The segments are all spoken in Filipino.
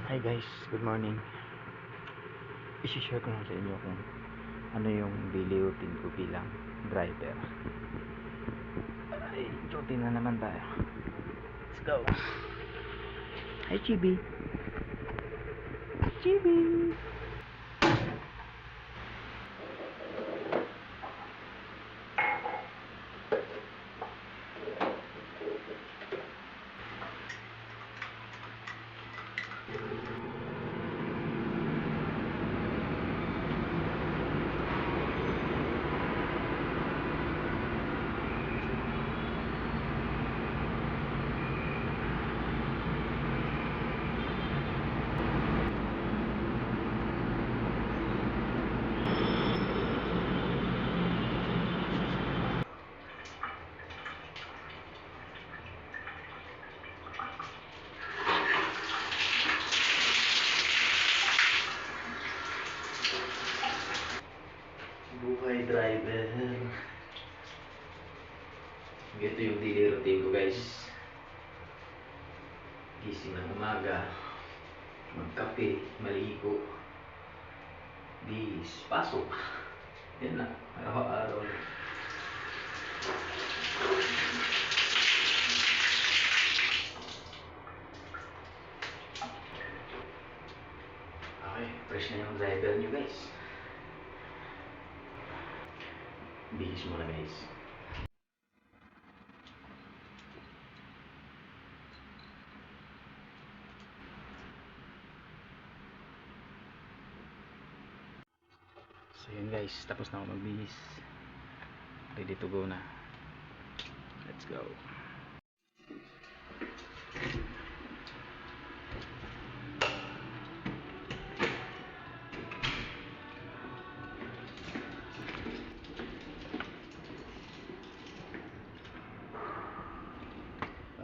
Hi guys, good morning. I-share ko lang sa inyo kung ano yung daily routine ko bilang driver. Ay, duty na naman tayo. Let's go. Hi Chibi. Chibi. Buhay driver. Ito yung daily routine ko guys. Gising ng umaga, magkape, maligo, pasok. Yan na, araw-araw. Okay, fresh na yung driver nyo guys. Bihis mo na guys. So yun guys, tapos na ako magbihis. Ready to go na. Let's go.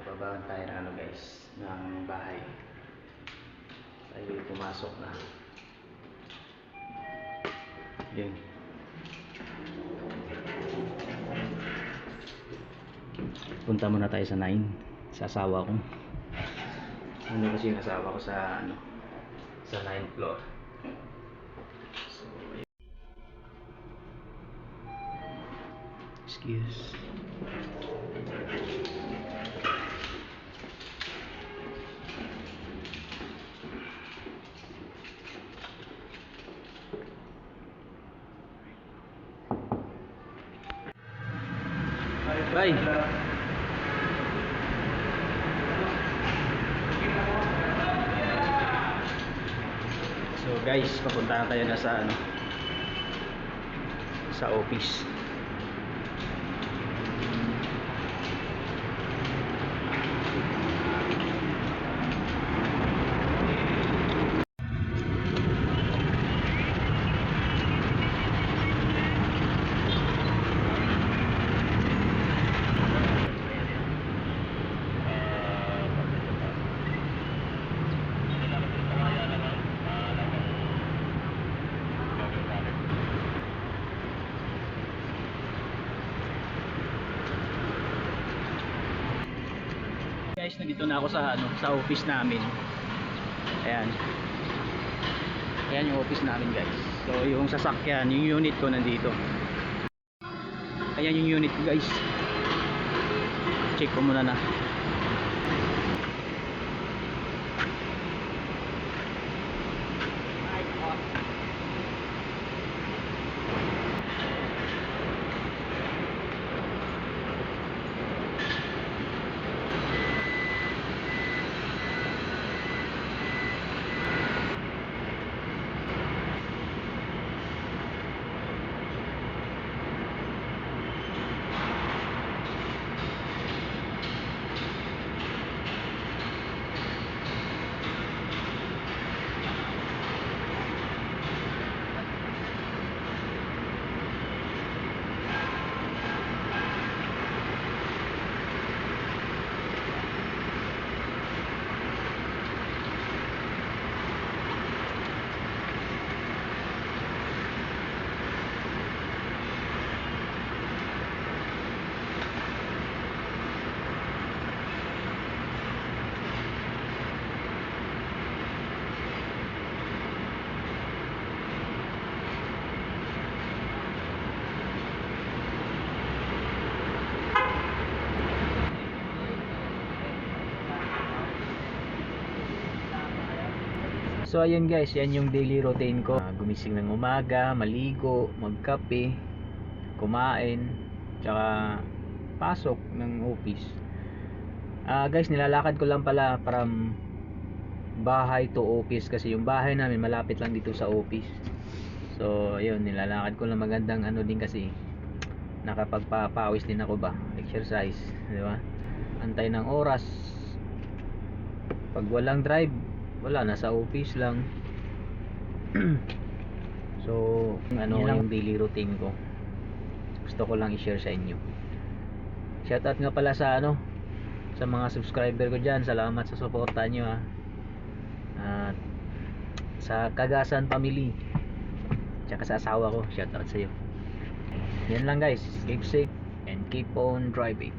Bababan tayo ng guys, ng bahay. Tayo pumasok na. Yun. Punta muna tayo sa 9 sa asawa ko. Ano kasi yung asawa ko sa sa 9th floor. So, excuse. Bye. So guys, papunta na tayo na sa office. Guys, nandito na ako sa office namin. Ayan. Ayan yung office namin, guys. So, yung sasakyan, yung unit ko nandito. Ayan yung unit ko, guys. Check ko muna na. So ayun guys, yan yung daily routine ko. Gumising ng umaga, maligo, magkape, kumain, tsaka pasok ng office. Guys, nilalakad ko lang pala from bahay to office kasi yung bahay namin malapit lang dito sa office. So ayun, nilalakad ko lang, magandang ano din kasi nakapagpapawis din ako ba, exercise, di ba? Antay ng oras. Pag walang drive, wala, nasa office lang. So ano yung daily routine ko, gusto ko lang i-share sa inyo. Shoutout nga pala sa ano, sa mga subscriber ko dyan. Salamat sa suporta nyo ha. At sa Kagasan family, tsaka sa asawa ko, shoutout sa iyo. Yan lang guys, keep safe and keep on driving.